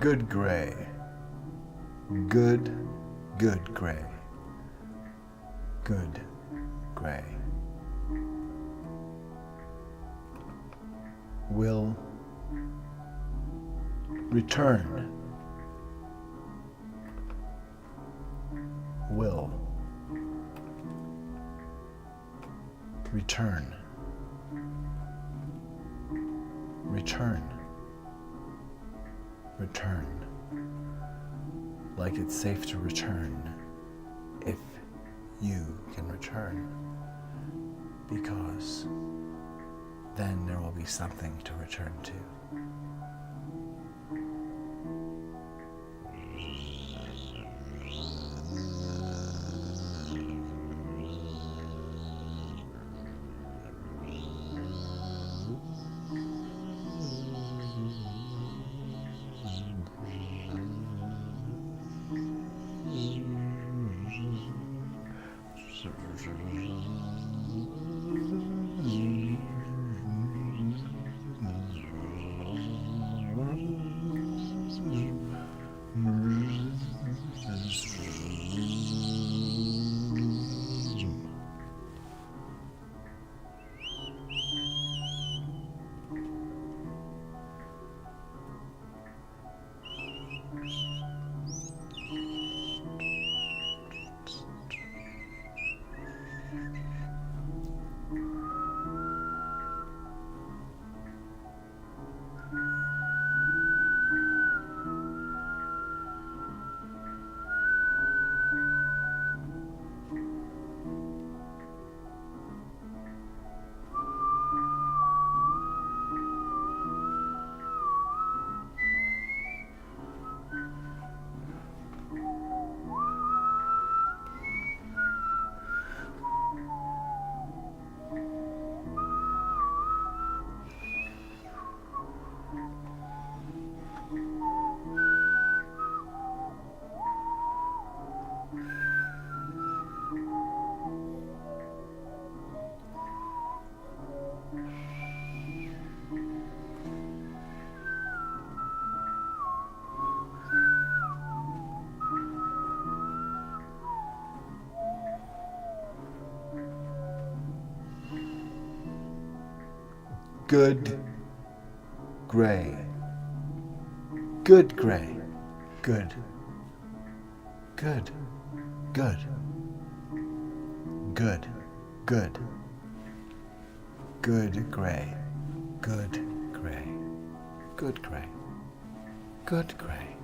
Good gray. Good gray. Good gray. Will return. Will return. Return. Return. Like it's safe to return if you can return, because then there will be something to return to. Good gray. Good gray. Good. Good. Good. Good. Good. Good gray. Good gray. Good gray. Good gray.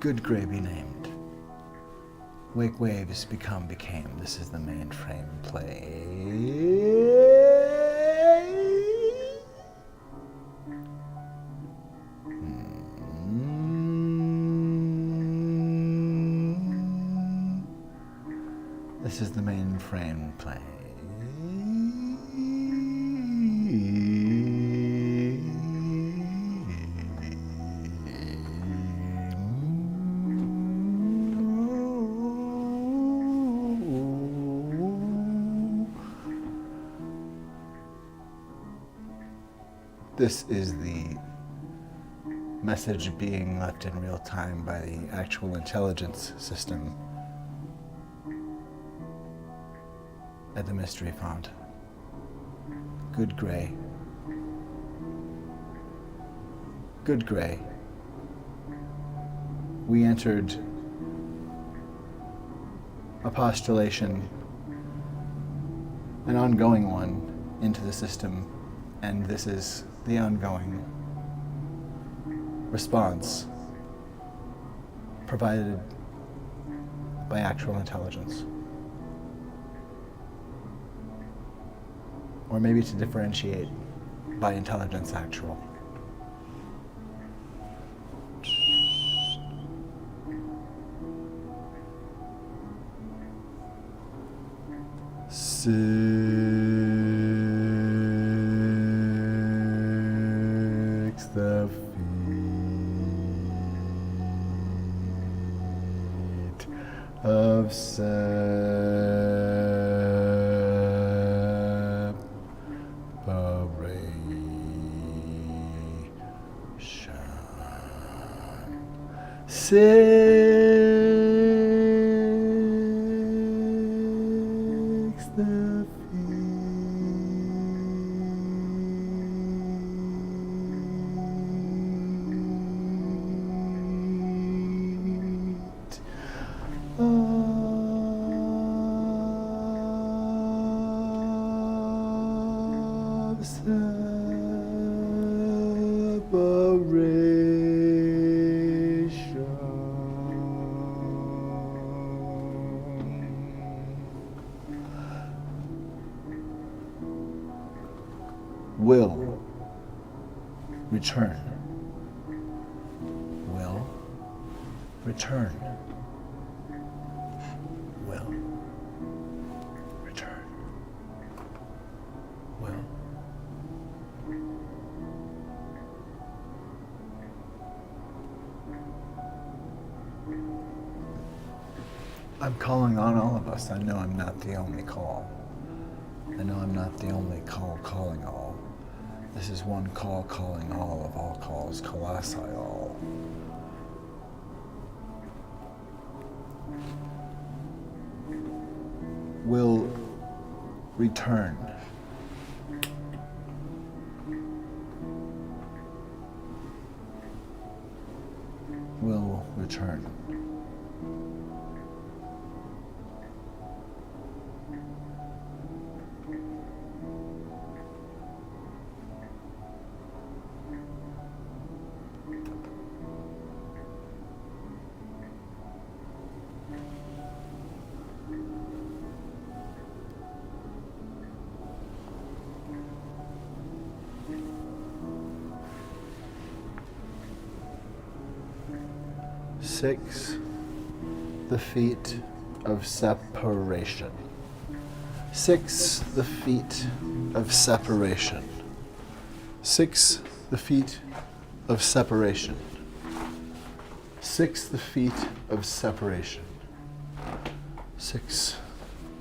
Good gray be named. Wake waves became. This is the mainframe play. This is the mainframe play. This is the message being left in real time by the actual intelligence system at the mystery font. Good gray. Good gray. We entered a postulation, an ongoing one, into the system, and this is the ongoing response provided by actual intelligence. Or maybe to differentiate, by intelligence actual. The feet of separation. the feet of will return. Will return. Will return. Will. I'm calling on all of us. I know I'm not the only call. I know I'm not the only call calling all. This is one call calling all of all calls, colossi all. Will return. Will return. Six, the feet of separation. 6, the feet of separation. 6, the feet of separation. 6, the feet of separation. 6,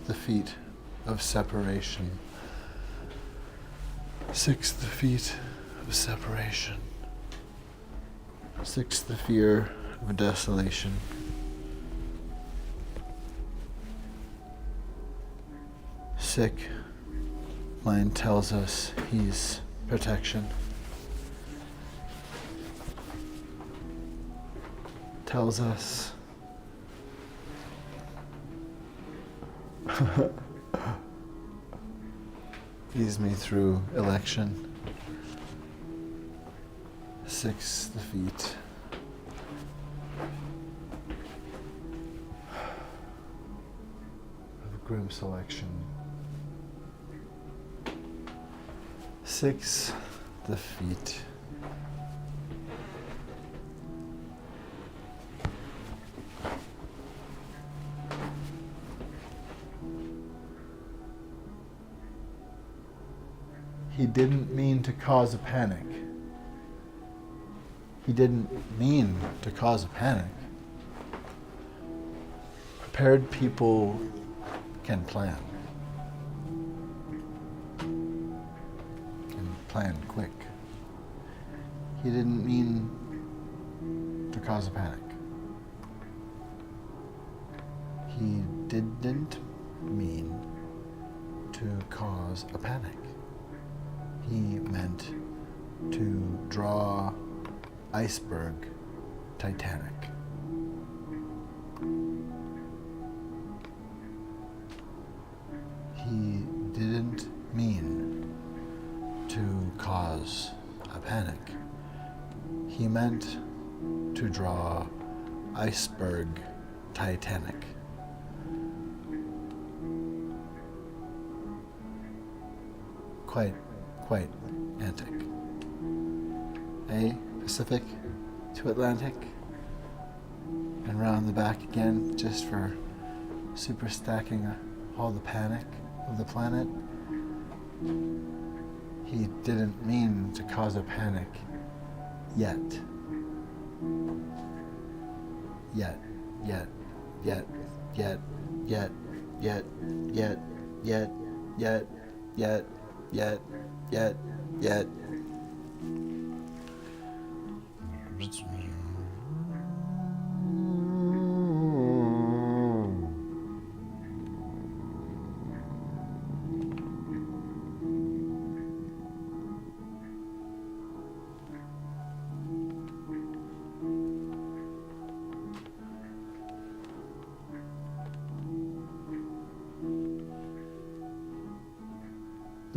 the feet of separation. 6, the feet of separation. 6, the fear of desolation. 6, mind tells us he's protection. Tells us leads me through election. 6, the feet of grim selection. 6, the feet he didn't mean to cause a panic. He didn't mean to cause a panic. Prepared people can plan. And plan quick. He didn't mean to cause a panic. He didn't mean to cause a panic. He meant to draw iceberg Titanic. He didn't mean to cause a panic. He meant to draw iceberg Titanic. Quite antic. Pacific to Atlantic, and round the back again, just for super stacking all the panic of the planet. He didn't mean to cause a panic yet. Yet.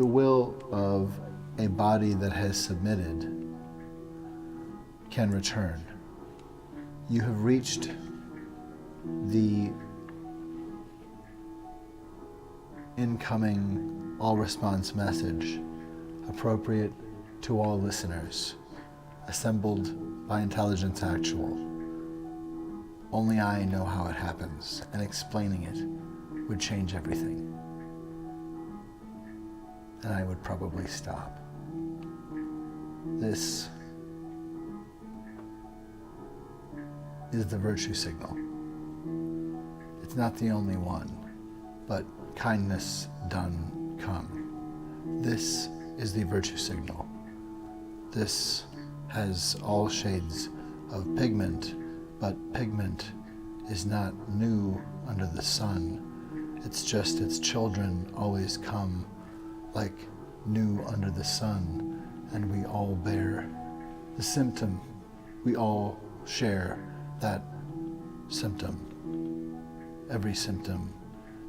the will of a body that has submitted can return. You have reached the incoming all-response message appropriate to all listeners, assembled by Intelligence Actual. Only I know how it happens, and explaining it would change everything. And I would probably stop. This is the virtue signal. It's not the only one, but kindness done come. This is the virtue signal. This has all shades of pigment, but pigment is not new under the sun. It's just its children always come like new under the sun, and we all bear the symptom. We all share that symptom. Every symptom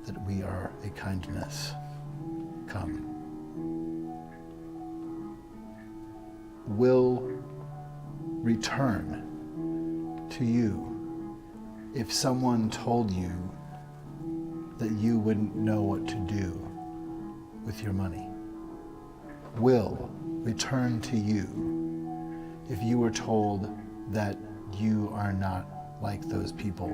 that we are a kindness come. Will return to you if someone told you that you wouldn't know what to do with your money. Will return to you if you were told that you are not like those people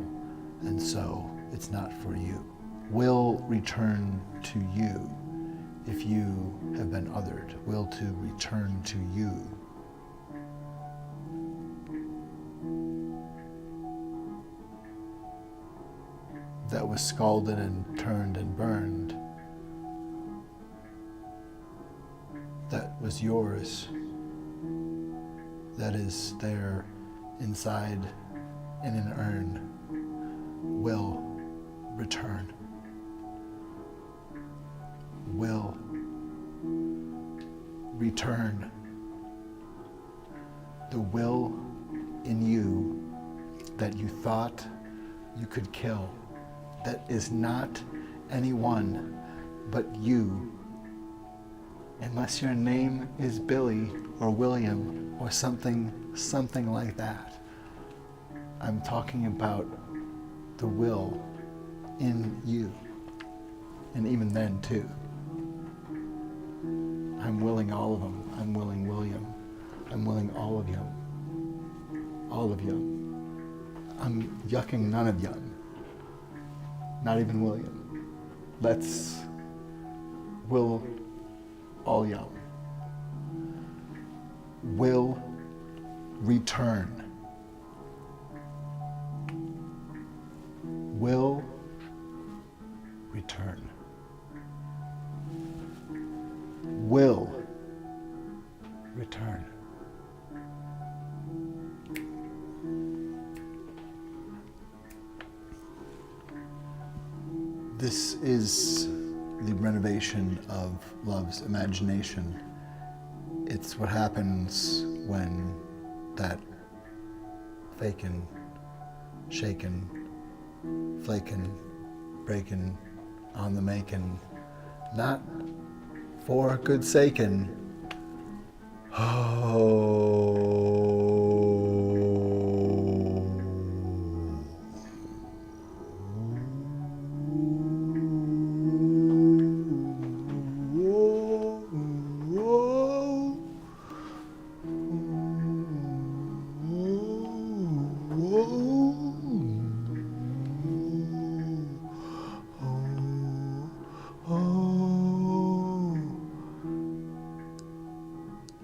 and so it's not for you. Will return to you if you have been othered. Will to return to you. That was scalded and turned and burned. That was yours. That is there inside in an urn. Will return. Will return. The will in you that you thought you could kill, that is not anyone but you, unless your name is Billy or William or something like that. I'm talking about the will in you, and even then too. I'm willing all of them. I'm willing William. I'm willing all of you. All of you. I'm yucking none of you. Not even William. Let's will all young. Will return. Will return. Will return. This is the renovation of love's imagination. It's what happens when that fakin', shakin', flakin', breakin', on the makin', not for good sakin'.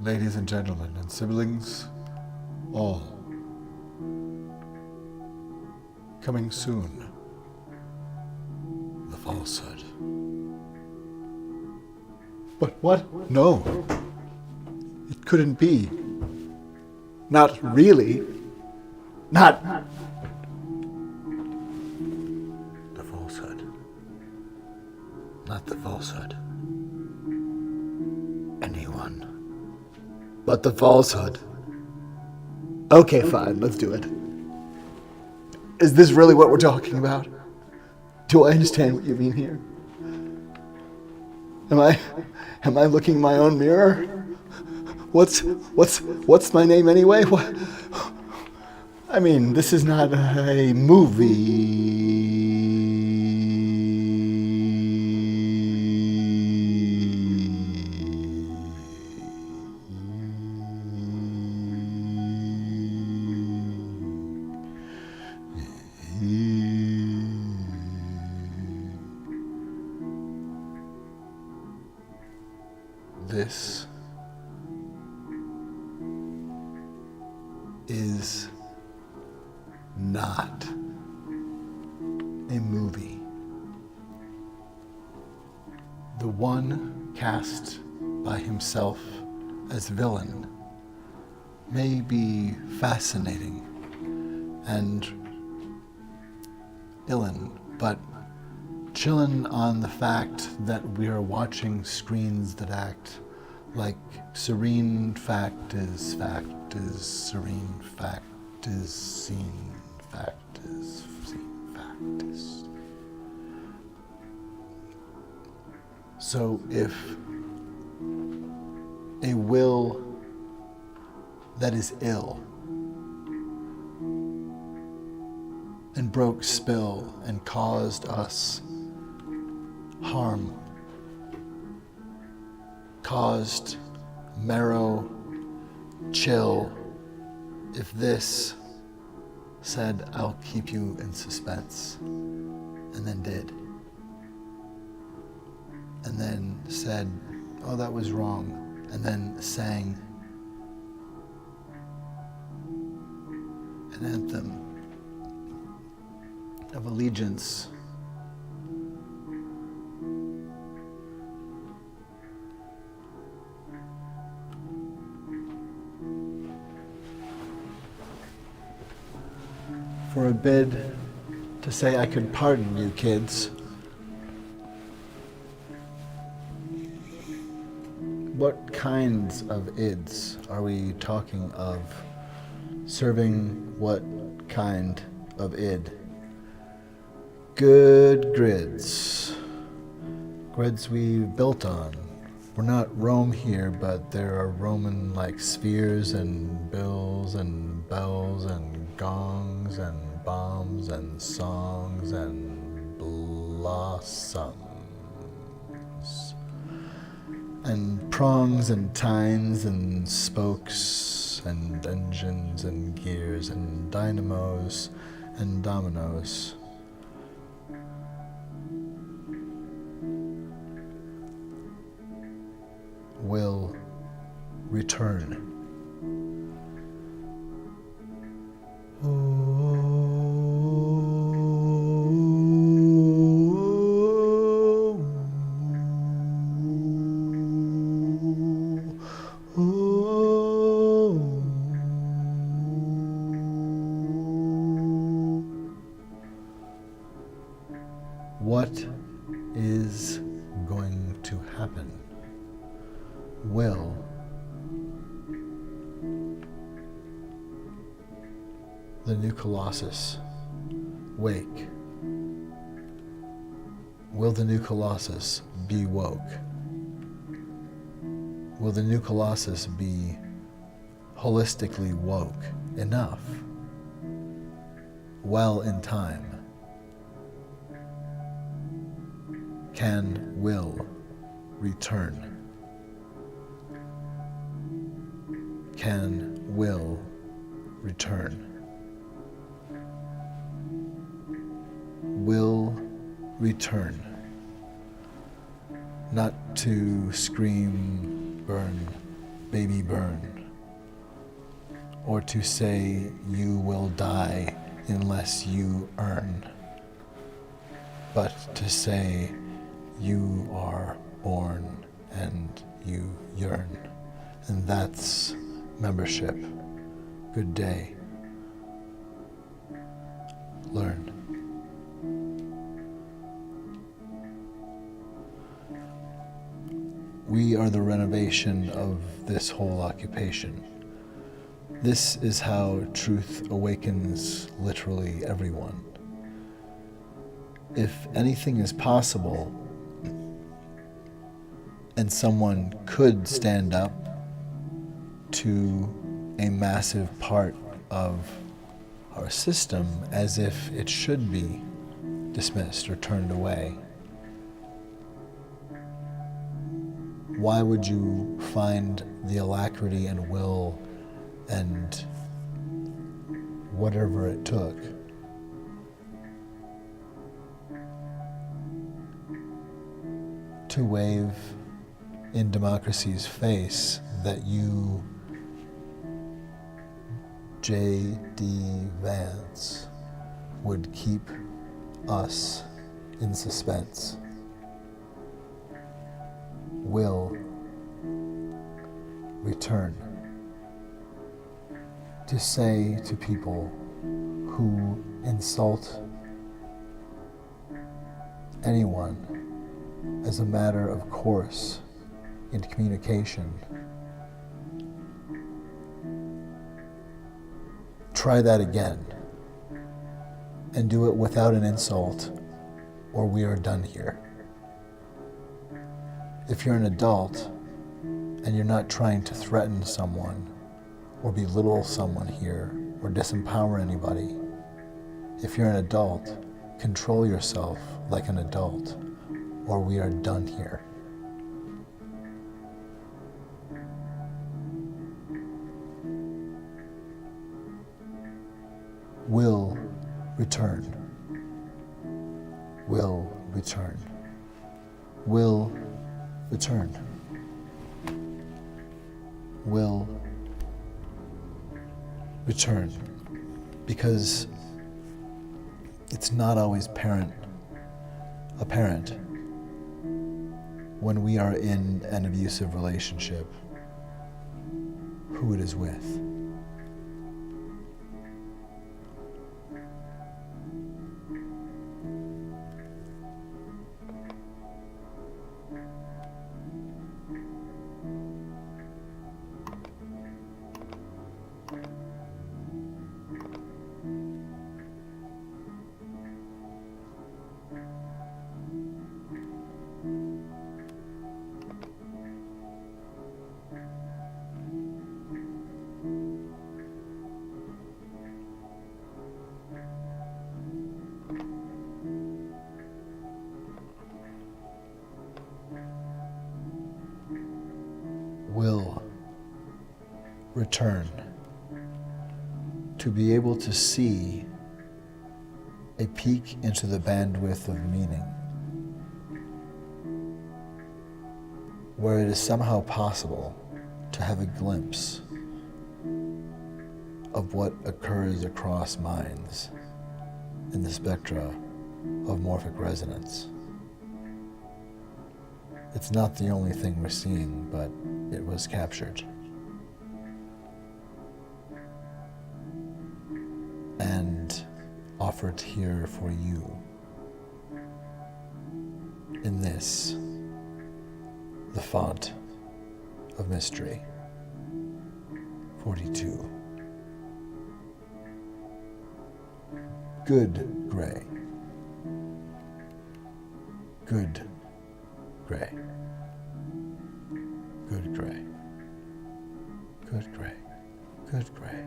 Ladies and gentlemen and siblings, all. Coming soon, the falsehood. But what? No. It couldn't be. Not really. Not. The falsehood. Not the falsehood. Anyone but the falsehood. Okay, fine, let's do it. Is this really what we're talking about? Do I understand what you mean here? Am I looking in my own mirror? What's my name anyway? What? I mean, this is not a movie. This is not a movie. The one cast by himself as villain may be fascinating and illin, but chillin' on the fact that we are watching screens that act like serene fact is serene fact is seen fact is seen fact is. So if a will that is ill and broke spill and caused us harm, caused marrow chill, if this said, I'll keep you in suspense, and then did, and then said, oh, that was wrong, and then sang an anthem of allegiance, for a bid to say I could pardon you kids. What kinds of ids are we talking of? Serving what kind of id? Good grids. Grids we've built on. We're not Rome here, but there are Roman like spheres and bills and bells and gongs and bombs and songs and blossoms and prongs and tines and spokes and engines and gears and dynamos and dominoes. Will return. What is going to happen? Will the new Colossus wake? Will the new Colossus be woke? Will the new Colossus be holistically woke enough? Well in time? Can will return? Can will return? Will return. Not to scream, burn, baby burn, or to say you will die unless you earn, but to say you are born and you yearn. And that's membership. Good day. Learn. We are the renovation of this whole occupation. This is how truth awakens literally everyone. If anything is possible, And someone could stand up to a massive part of our system as if it should be dismissed or turned away. Why would you find the alacrity and will and whatever it took to wave in democracy's face that you, J.D. Vance, would keep us in suspense? Will return to say to people who insult anyone as a matter of course in communication, try that again and do it without an insult, or we are done here. If you're an adult and you're not trying to threaten someone or belittle someone here or disempower anybody, if you're an adult, control yourself like an adult, or we are done here. Will return. Will return. Will return. Will return. Because it's not always apparent when we are in an abusive relationship who it is with. Will return to be able to see a peek into the bandwidth of meaning, where it is somehow possible to have a glimpse of what occurs across minds in the spectra of morphic resonance. It's not the only thing we're seeing, but it was captured. And offered here for you in this, the font of mystery, 42. Good gray. Good gray. Good gray. Good gray. Good gray.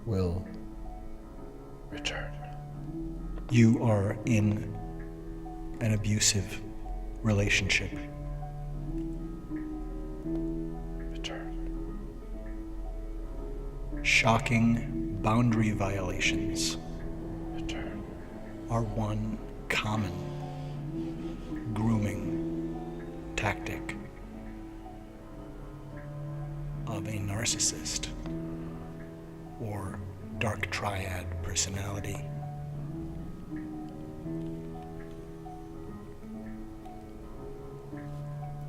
Will return. You are in an abusive relationship. Return. Shocking boundary violations Return. are one common grooming tactic of a narcissist or dark triad personality.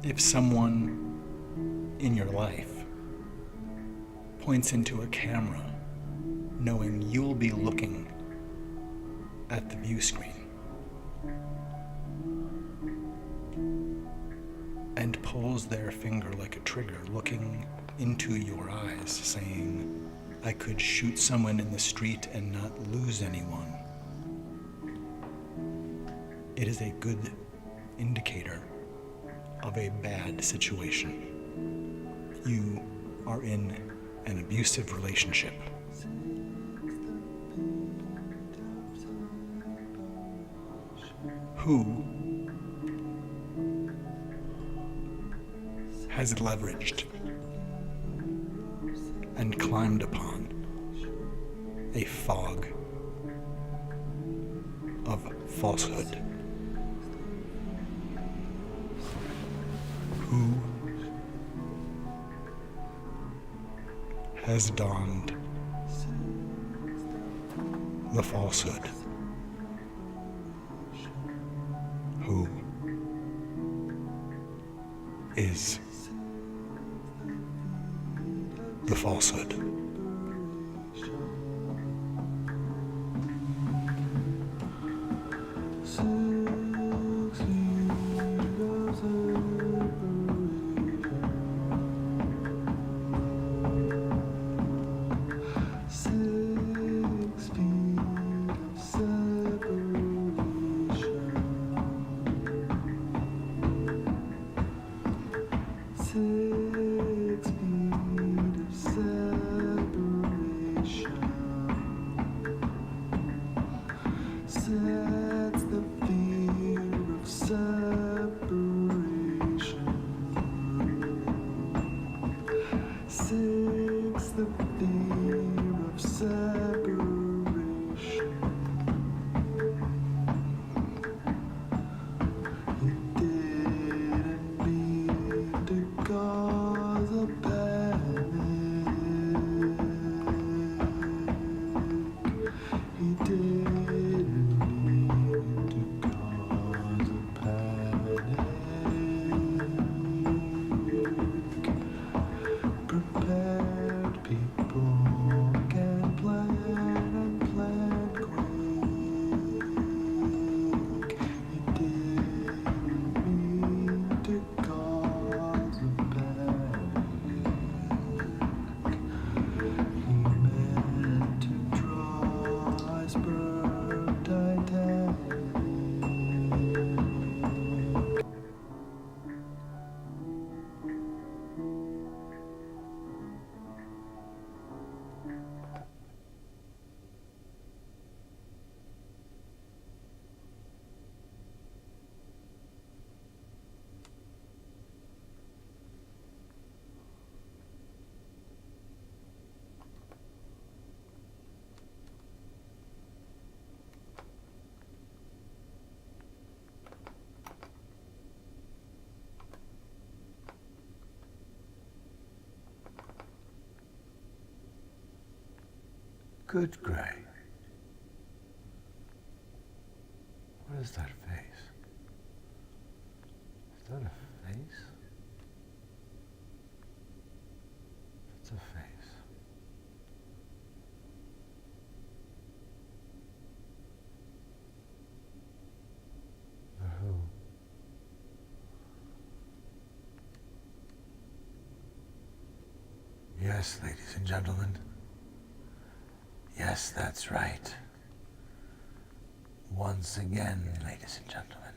If someone in your life points into a camera, knowing you'll be looking at the view screen, and pulls their finger like a trigger, looking into your eyes, saying, I could shoot someone in the street and not lose anyone. It is a good indicator of a bad situation. You are in an abusive relationship. Who has leveraged and climbed upon a fog of falsehood? Who has donned the falsehood? Who is the falsehood? Good Gray. What is that face? Is that a face? That's a face. But who? Yes, ladies and gentlemen. Yes, that's right. Once again, ladies and gentlemen,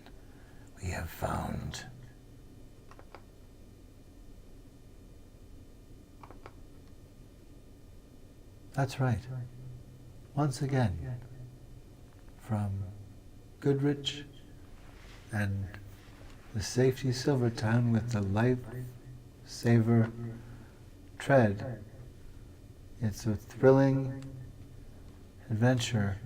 we have found that's right. Once again, from Goodrich and the Safety Silvertown with the Lifesaver Tread. It's a thrilling adventure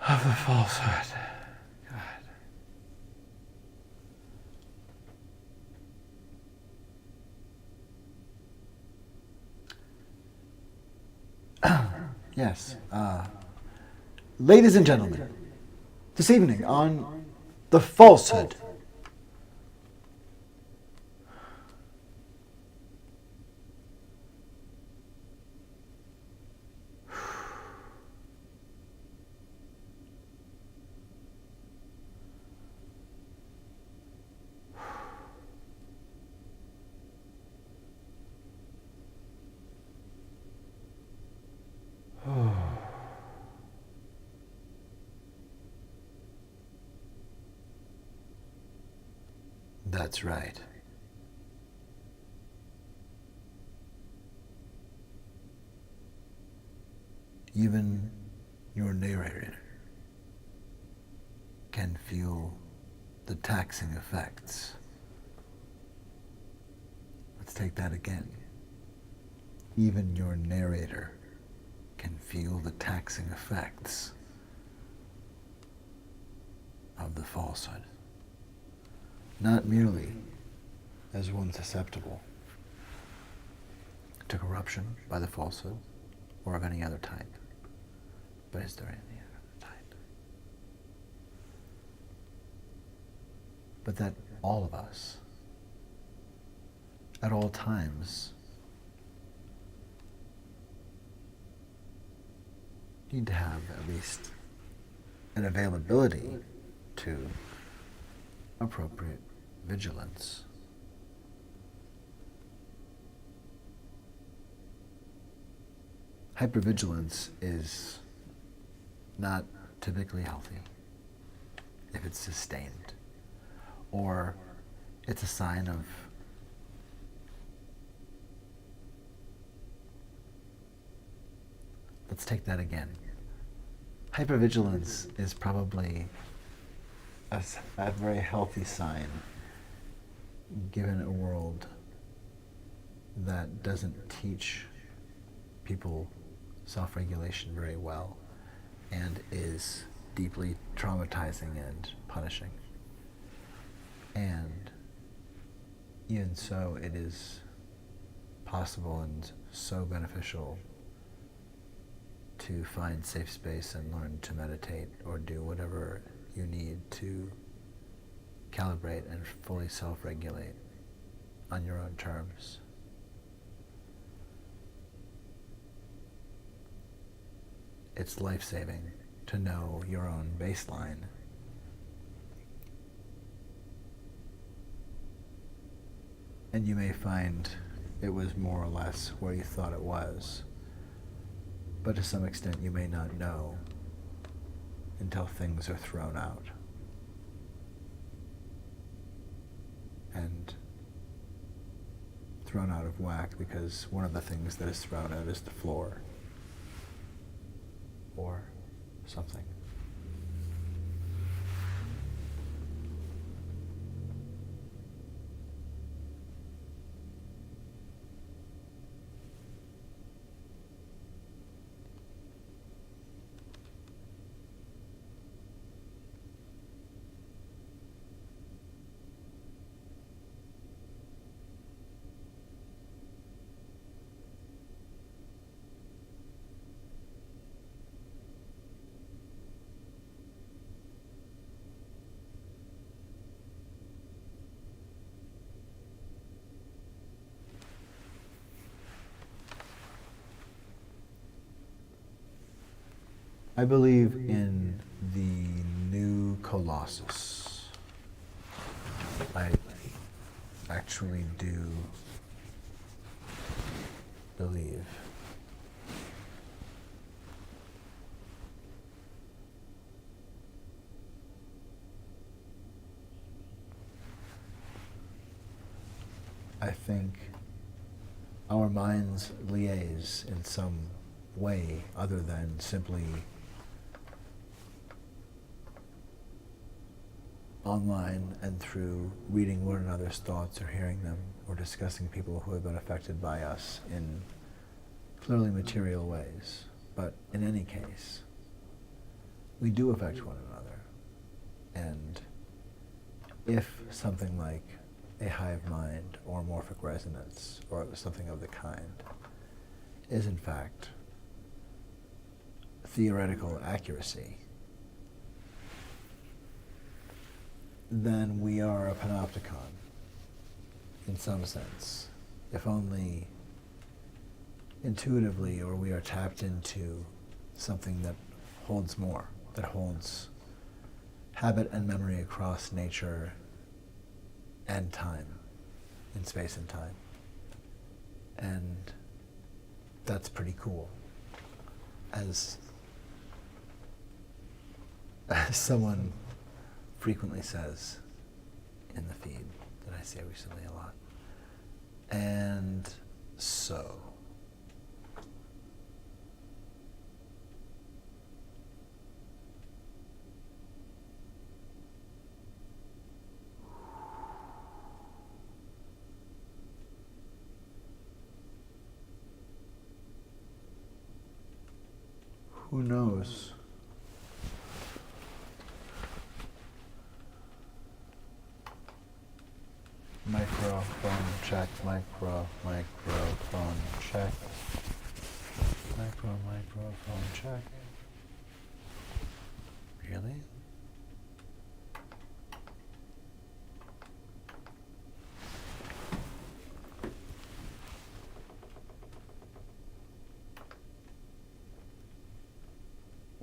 of the falsehood. God. Yes. Ladies and gentlemen, this evening on The Falsehood, That's right. Even your narrator can feel the taxing effects. Let's take that again. Even your narrator can feel the taxing effects of the falsehood. Not merely as one susceptible to corruption by the falsehood or of any other type, but is there any other type? But that all of us, at all times, need to have at least an availability to appropriate vigilance. Hypervigilance is not typically healthy if it's sustained, or it's a sign of let's take that again. Hypervigilance is probably a very healthy sign given a world that doesn't teach people self-regulation very well and is deeply traumatizing and punishing. And even so, it is possible and so beneficial to find safe space and learn to meditate or do whatever you need to calibrate and fully self-regulate on your own terms. It's life-saving to know your own baseline. And you may find it was more or less where you thought it was, but to some extent you may not know until things are thrown out. And thrown out of whack because one of the things that is thrown out is the floor or something. I believe in the new Colossus. I actually do believe. I think our minds liaise in some way other than simply online and through reading one another's thoughts or hearing them or discussing people who have been affected by us in clearly material ways. But in any case, we do affect one another. And if something like a hive mind or morphic resonance or something of the kind is in fact theoretical accuracy, then we are a panopticon in some sense, if only intuitively, or we are tapped into something that holds more, that holds habit and memory across nature and time, in space and time. And that's pretty cool. As someone frequently says in the feed that I say recently a lot. And so. Who knows? Microphone check, microphone check. Microphone check. Really?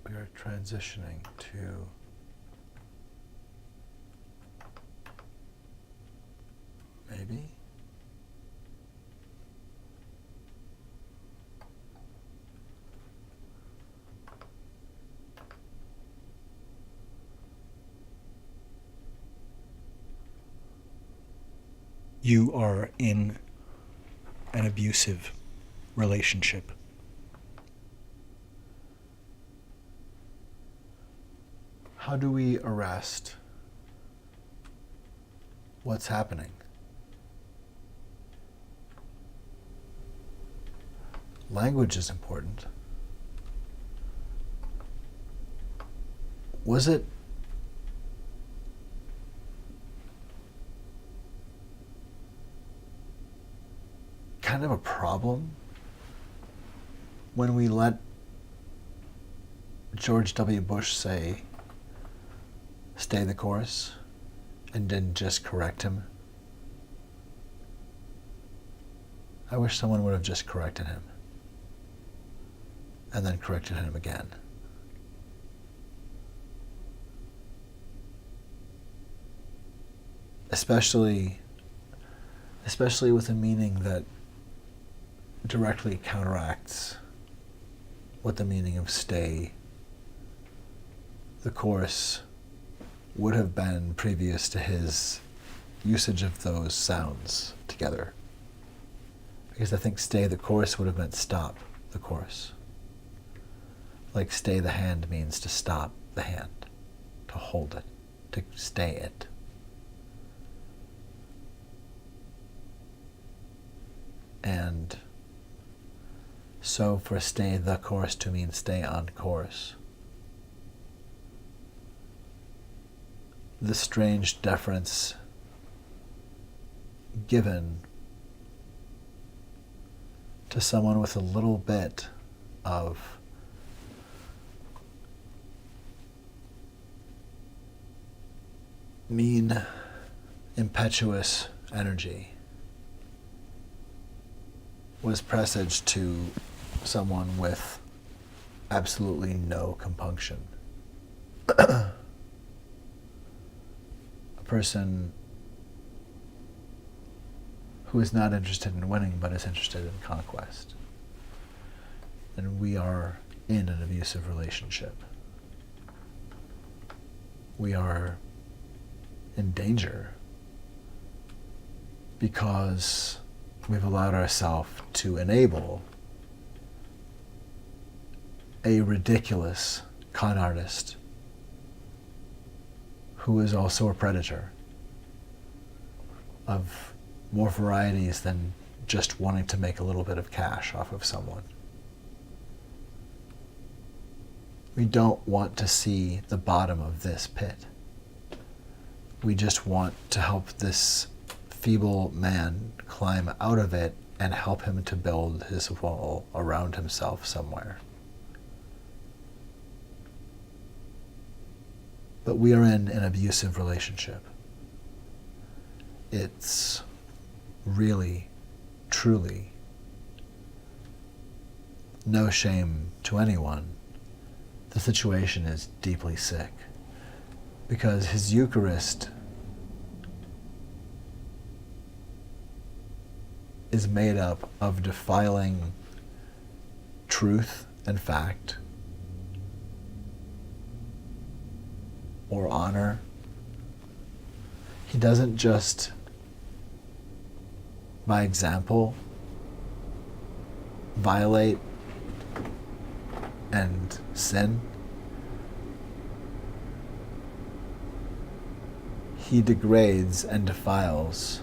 We are transitioning to maybe. You are in an abusive relationship. How do we arrest what's happening? Language is important. Was it kind of a problem when we let George W. Bush say, stay the course, and didn't just correct him? I wish someone would have just corrected him and then corrected him again. Especially with a meaning that directly counteracts what the meaning of stay the course would have been previous to his usage of those sounds together. Because I think stay the course would have meant stop the course. Like stay the hand means to stop the hand, to hold it, to stay it. And so for stay the course to mean stay on course, the strange deference given to someone with a little bit of mean, impetuous energy was presaged to someone with absolutely no compunction. A person who is not interested in winning but is interested in conquest. And we are in an abusive relationship. We are in danger because we've allowed ourselves to enable a ridiculous con artist who is also a predator of more varieties than just wanting to make a little bit of cash off of someone. We don't want to see the bottom of this pit. We just want to help this feeble man climb out of it and help him to build his wall around himself somewhere. But we are in an abusive relationship. It's really, truly no shame to anyone. The situation is deeply sick because his Eucharist is made up of defiling truth and fact or honor. He doesn't just by example, violate and sin, he degrades and defiles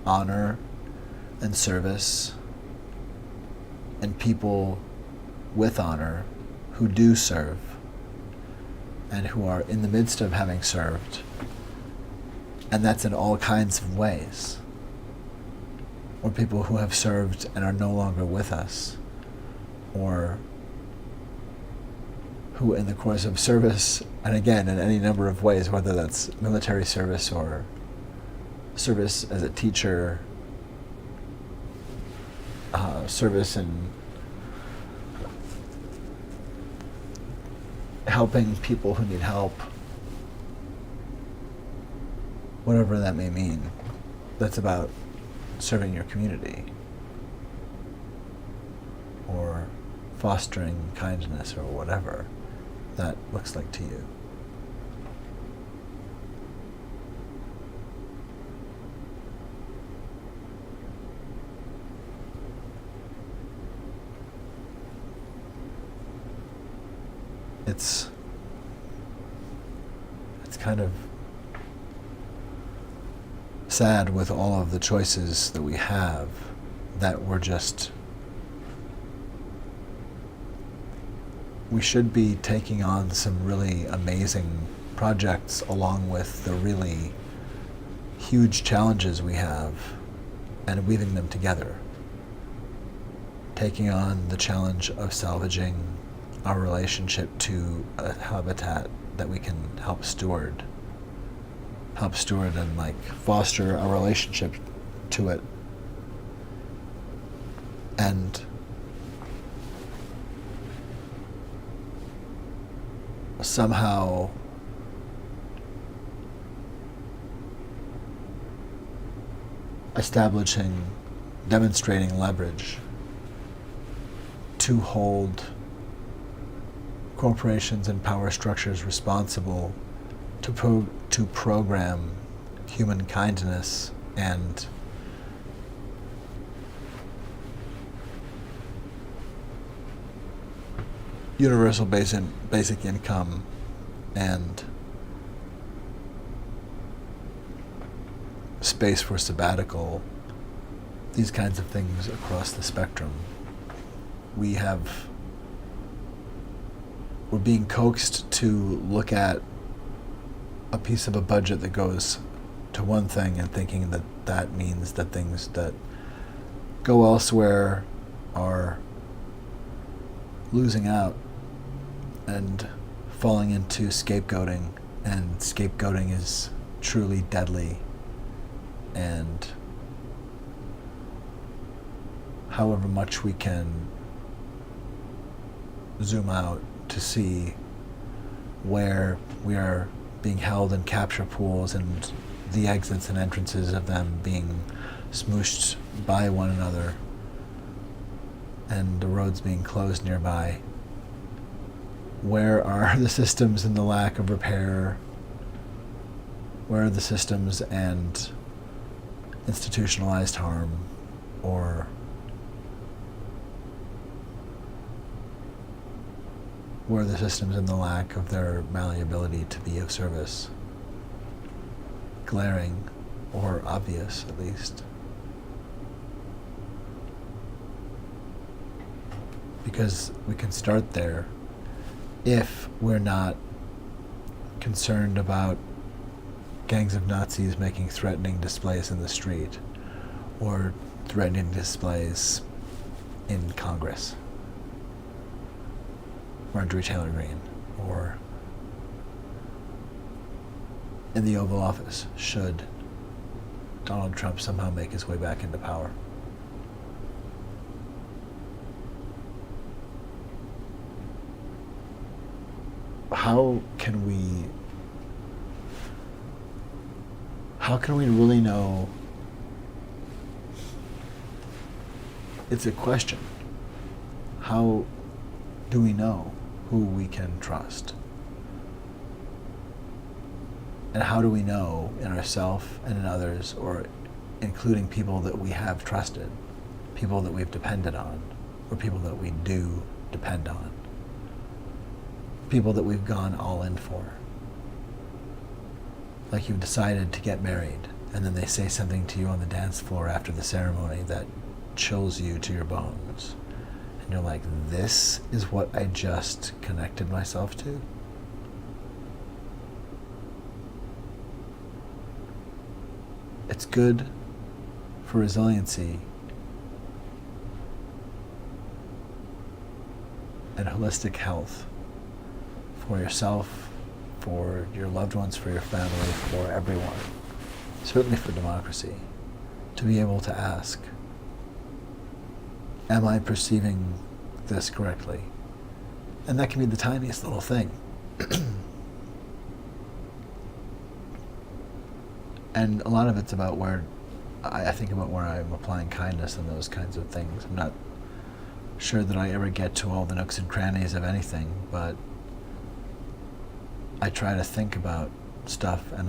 honor and service and people with honor who do serve and who are in the midst of having served. And that's in all kinds of ways. Or people who have served and are no longer with us, or who in the course of service, and again in any number of ways, whether that's military service or service as a teacher, service in helping people who need help, whatever that may mean, that's about serving your community or fostering kindness or whatever that looks like to you. It's kind of sad with all of the choices that we have that we should be taking on some really amazing projects along with the really huge challenges we have and weaving them together. Taking on the challenge of salvaging our relationship to a habitat that we can help steward and foster a relationship to it, and somehow demonstrating leverage to hold corporations and power structures responsible to program human kindness and universal basic income and space for sabbatical, these kinds of things across the spectrum. We're being coaxed to look at a piece of a budget that goes to one thing and thinking that that means that things that go elsewhere are losing out and falling into scapegoating, and scapegoating is truly deadly. And however much we can zoom out to see where we are being held in capture pools and the exits and entrances of them being smooshed by one another and the roads being closed nearby. Where are the systems and the lack of repair? Where are the systems and institutionalized harm, or where are the systems and the lack of their malleability to be of service? Glaring, or obvious at least. Because we can start there if we're not concerned about gangs of Nazis making threatening displays in the street or threatening displays in Congress, Marjorie Taylor Greene, or in the Oval Office should Donald Trump somehow make his way back into power. How can we really know? It's a question. How do we know who we can trust? And how do we know in ourselves and in others, or including people that we have trusted, people that we've depended on, or people that we do depend on, people that we've gone all in for. Like you've decided to get married, and then they say something to you on the dance floor after the ceremony that chills you to your bones. And you're like, this is what I just connected myself to? It's good for resiliency and holistic health for yourself, for your loved ones, for your family, for everyone, certainly for democracy, to be able to ask, am I perceiving this correctly? And that can be the tiniest little thing. And a lot of it's about where, I think about where I'm applying kindness and those kinds of things. I'm not sure that I ever get to all the nooks and crannies of anything, but I try to think about stuff, and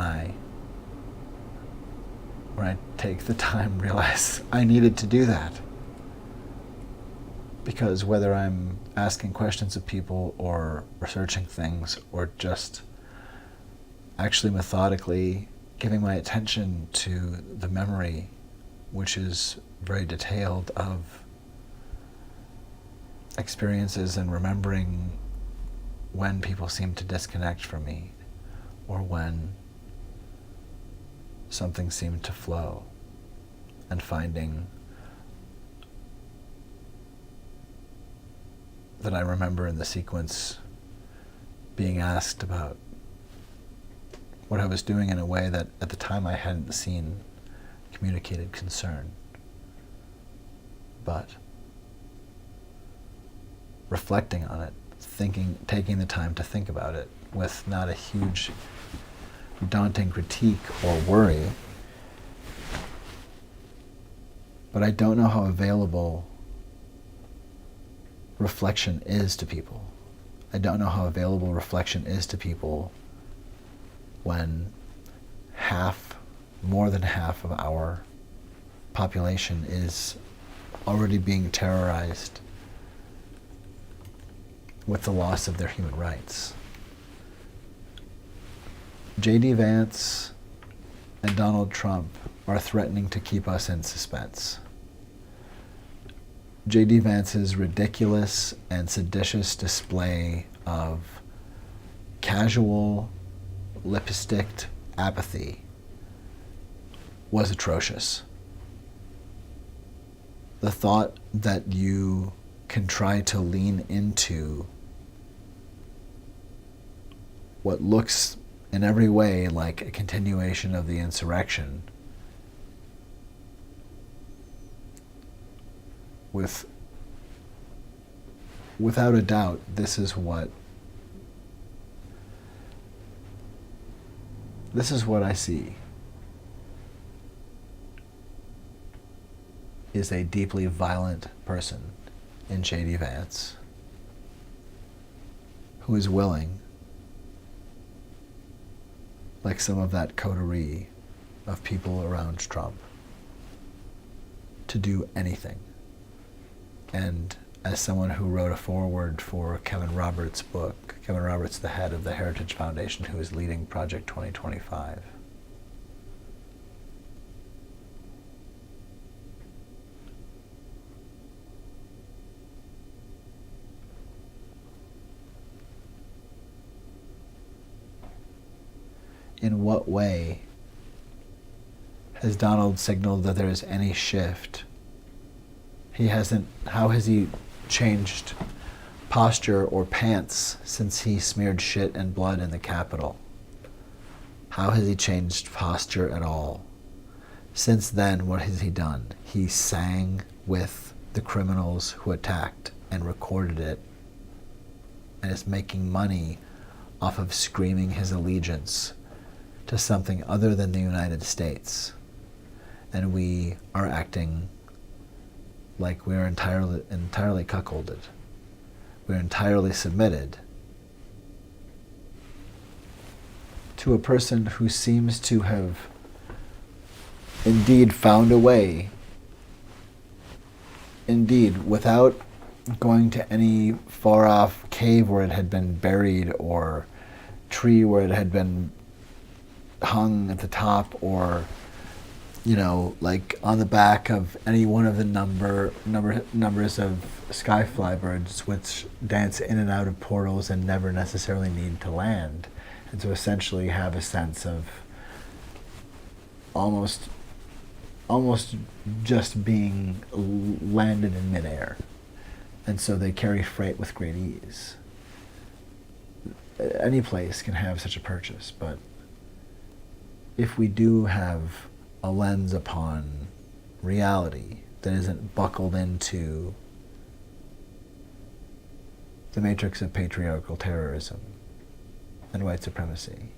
when I take the time, realize I needed to do that. Because whether I'm asking questions of people or researching things or just actually methodically giving my attention to the memory, which is very detailed, of experiences and remembering when people seem to disconnect from me or when something seemed to flow, and finding that I remember in the sequence being asked about what I was doing in a way that at the time I hadn't seen communicated concern. But reflecting on it, taking the time to think about it with not a huge daunting critique or worry, but I don't know how available reflection is to people. I don't know how available reflection is to people when more than half of our population is already being terrorized with the loss of their human rights. J.D. Vance and Donald Trump are threatening to keep us in suspense. J.D. Vance's ridiculous and seditious display of casual, lipsticked apathy was atrocious. The thought that you can try to lean into what looks in every way like a continuation of the insurrection without a doubt, this is what I see is a deeply violent person in J.D. Vance who is willing, like some of that coterie of people around Trump, to do anything. And as someone who wrote a foreword for Kevin Roberts' book, Kevin Roberts, the head of the Heritage Foundation, who is leading Project 2025, in what way has Donald signaled that there is any shift? How has he changed posture or pants since he smeared shit and blood in the Capitol? How has he changed posture at all? Since then, what has he done? He sang with the criminals who attacked and recorded it, and is making money off of screaming his allegiance to something other than the United States. And we are acting like we're entirely cuckolded. We're entirely submitted to a person who seems to have indeed found a way, indeed, without going to any far off cave where it had been buried or tree where it had been hung at the top, or like on the back of any one of the numbers of skyfly birds which dance in and out of portals and never necessarily need to land, and to essentially have a sense of almost just being landed in midair, and so they carry freight with great ease. Any place can have such a purchase, but if we do have a lens upon reality that isn't buckled into the matrix of patriarchal terrorism and white supremacy,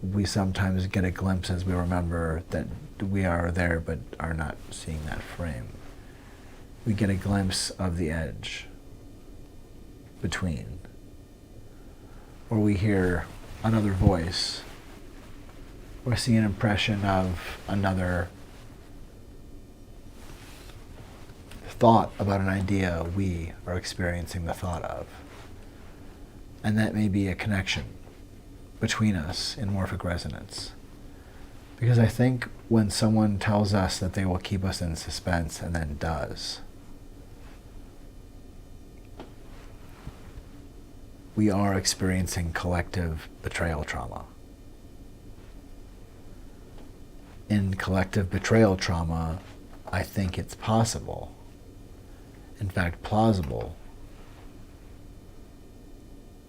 we sometimes get a glimpse as we remember that we are there but are not seeing that frame. We get a glimpse of the edge between, or we hear another voice, or see an impression of another thought about an idea we are experiencing the thought of. And that may be a connection between us in morphic resonance. Because I think when someone tells us that they will keep us in suspense and then does, we are experiencing collective betrayal trauma. In collective betrayal trauma, I think it's possible, in fact plausible,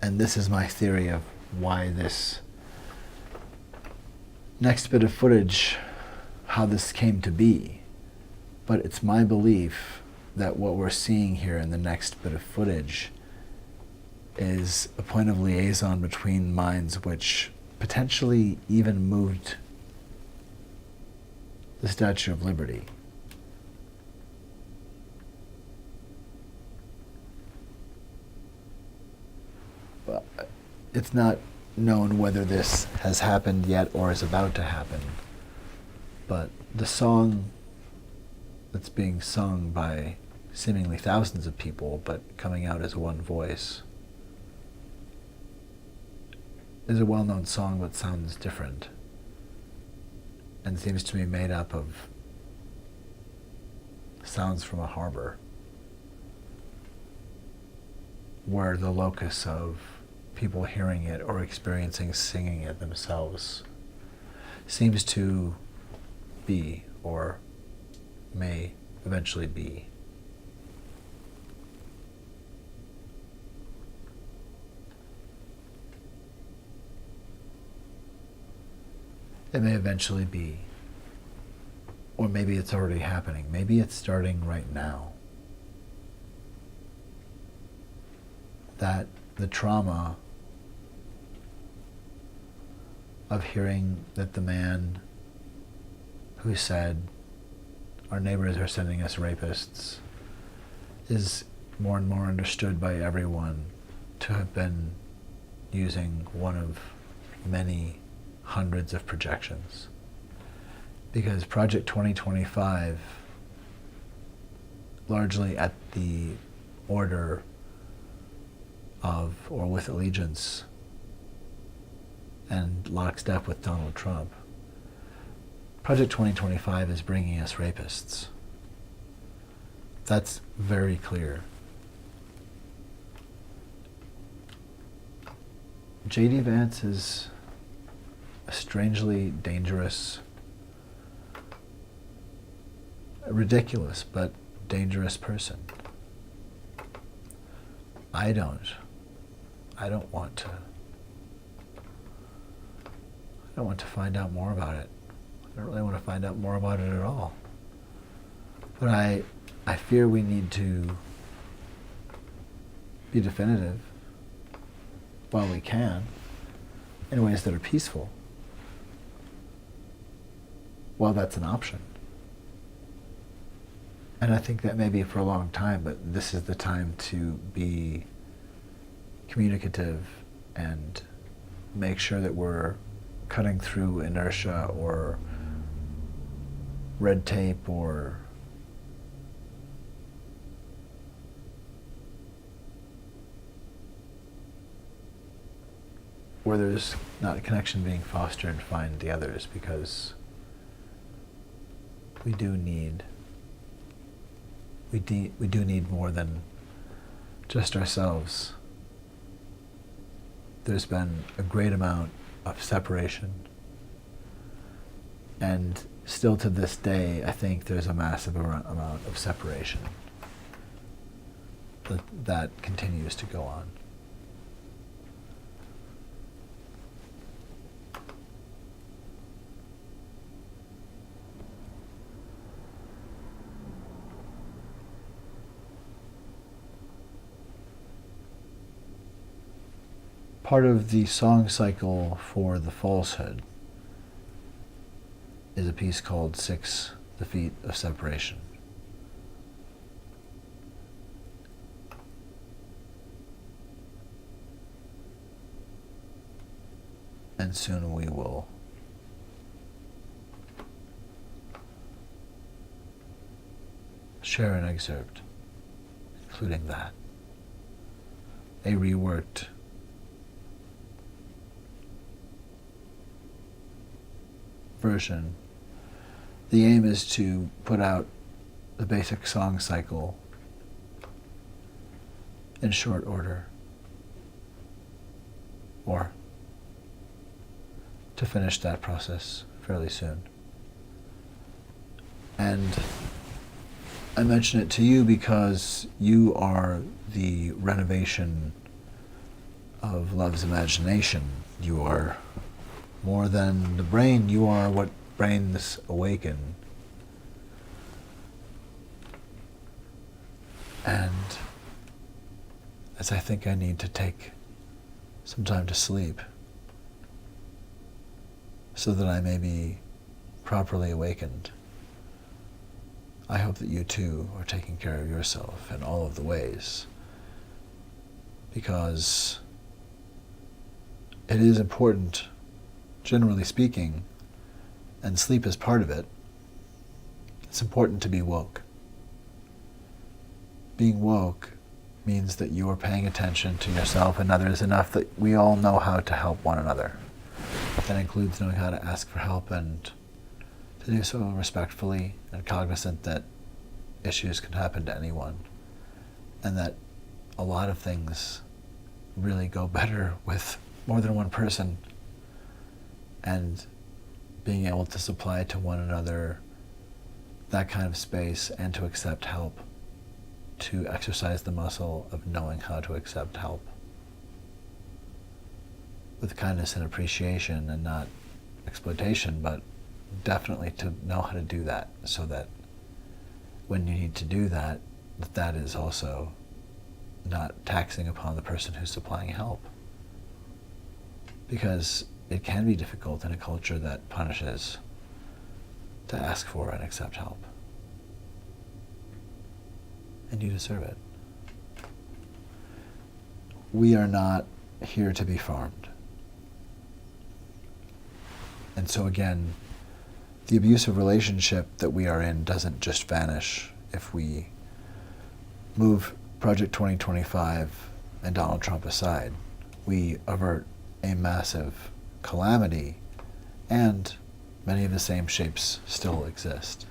and this is my theory of why this next bit of footage, how this came to be, but it's my belief that what we're seeing here in the next bit of footage is a point of liaison between minds which potentially even moved the Statue of Liberty. Well, it's not known whether this has happened yet or is about to happen, but the song that's being sung by seemingly thousands of people but coming out as one voice is a well-known song but sounds different, and seems to be made up of sounds from a harbor, where the locus of people hearing it or experiencing singing it themselves seems to be, or may eventually be, it may eventually be, or maybe it's already happening. Maybe it's starting right now. That the trauma of hearing that the man who said, "Our neighbors are sending us rapists," is more and more understood by everyone to have been using one of many hundreds of projections. Because Project 2025, largely at the order of, or with allegiance and lockstep with Donald Trump, Project 2025 is bringing us rapists. That's very clear. J.D. Vance is a strangely dangerous, ridiculous but dangerous person. I don't want to find out more about it. I don't really want to find out more about it at all. But I fear we need to be definitive while we can, in ways that are peaceful. Well, that's an option. And I think that may be for a long time, but this is the time to be communicative and make sure that we're cutting through inertia or red tape or where there's not a connection being fostered, find the others, because we do need more than just ourselves. There's been a great amount of separation, and still to this day, I think there's a massive amount of separation that continues to go on. Part of the song cycle for the falsehood is a piece called 6 The Feet of Separation. And soon we will share an excerpt, including that. A reworked version. The aim is to put out the basic song cycle in short order, or to finish that process fairly soon. And I mention it to you because you are the renovation of love's imagination. You are more than the brain, you are what brains awaken. And as I think I need to take some time to sleep so that I may be properly awakened, I hope that you too are taking care of yourself in all of the ways, because it is important, generally speaking, and sleep is part of it. It's important to be woke. Being woke means that you are paying attention to yourself and others enough that we all know how to help one another. That includes knowing how to ask for help and to do so respectfully and cognizant that issues can happen to anyone, and that a lot of things really go better with more than one person, and being able to supply to one another that kind of space and to accept help, to exercise the muscle of knowing how to accept help with kindness and appreciation, and not exploitation, but definitely to know how to do that, so that when you need to do that, that is also not taxing upon the person who's supplying help. Because it can be difficult in a culture that punishes to ask for and accept help. And you deserve it. We are not here to be farmed. And so again, the abusive relationship that we are in doesn't just vanish if we move Project 2025 and Donald Trump aside. We avert a massive calamity, and many of the same shapes still exist.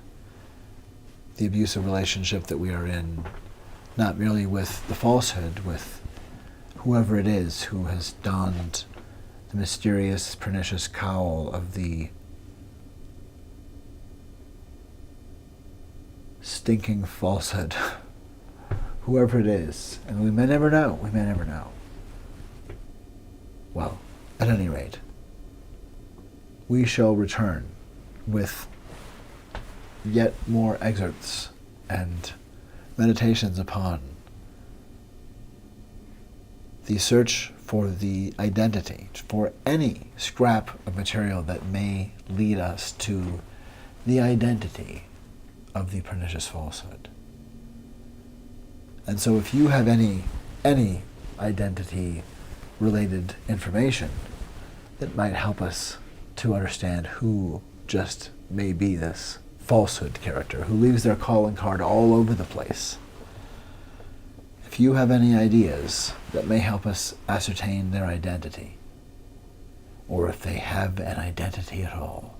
The abusive relationship that we are in, not merely with the falsehood, with whoever it is who has donned the mysterious, pernicious cowl of the stinking falsehood, whoever it is, and we may never know, Well, at any rate, we shall return with yet more excerpts and meditations upon the search for the identity, for any scrap of material that may lead us to the identity of the pernicious falsehood. And so if you have any identity related information that might help us to understand who just may be this falsehood character who leaves their calling card all over the place. If you have any ideas that may help us ascertain their identity, or if they have an identity at all,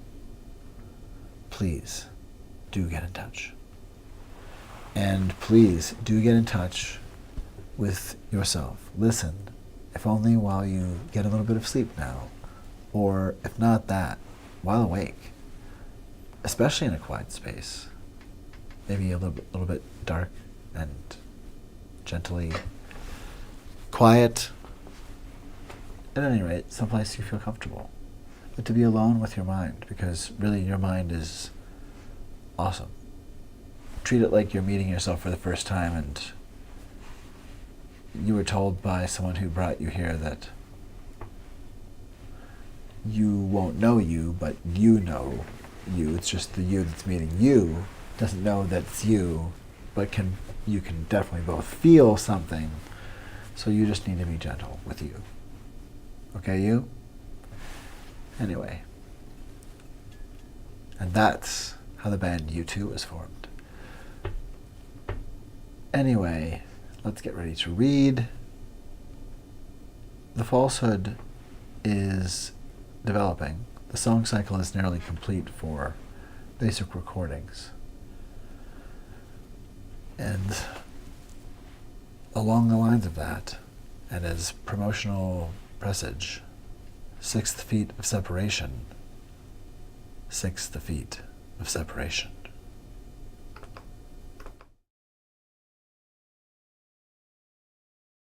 please do get in touch. And please do get in touch with yourself. Listen, if only while you get a little bit of sleep now, or if not that, while awake, especially in a quiet space, maybe a little bit dark and gently quiet. At any rate, someplace you feel comfortable. But to be alone with your mind, because really your mind is awesome. Treat it like you're meeting yourself for the first time and you were told by someone who brought you here that you won't know you, but you know you. It's just the you that's meeting you doesn't know that it's you, but you can definitely both feel something. So you just need to be gentle with you. Okay, you? Anyway. And that's how the band U2 was formed. Anyway, let's get ready to read. The falsehood is developing. The song cycle is nearly complete for basic recordings. And along the lines of that, and as promotional presage, 6th feet of separation, 6th feet of separation.